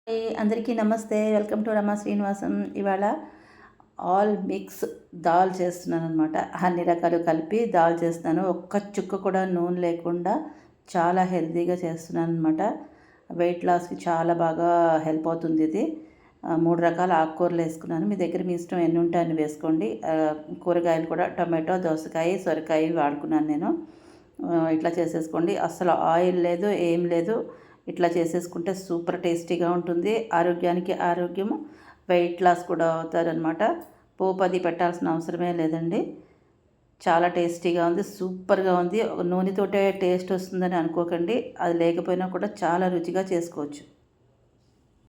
అందరికీ నమస్తే. Welcome to రమా శ్రీనివాసం. ఇవాళ ఆల్ మిక్స్ దాల్ చేస్తున్నాననమాట. అన్ని రకాలు కలిపి దాల్ చేస్తున్నాను. ఒక్క చుక్క కూడా నూనె లేకుండా చాలా హెల్తీగా చేస్తున్నాననమాట. వెయిట్ లాస్‌కి చాలా బాగా హెల్ప్ అవుతుంది ఇది. 3 రకాల ఆకుకూరలు వేసుకున్నాను. మీ దగ్గర మీ ఇష్టం ఎన్ని ఉంటే అన్ని వేసుకోండి. కూరగాయలు కూడా టొమాటో, దోసకాయ, సొరకాయ వాడుకున్నాను నేను. ఇట్లా చేసేసుకోండి. అస్సలు ఆయిల్ లేదు, ఏం లేదు. ఇట్లా చేసేసుకుంటే సూపర్ టేస్టీగా ఉంటుంది. ఆరోగ్యానికి ఆరోగ్యము, వెయిట్ లాస్ కూడా అవుతారనమాట. పోపు అది పెట్టాల్సిన అవసరమే లేదండి. చాలా టేస్టీగా ఉంది, సూపర్గా ఉంది. నూనెతోటే టేస్ట్ వస్తుందని అనుకోకండి. అది లేకపోయినా కూడా చాలా రుచిగా చేసుకోవచ్చు.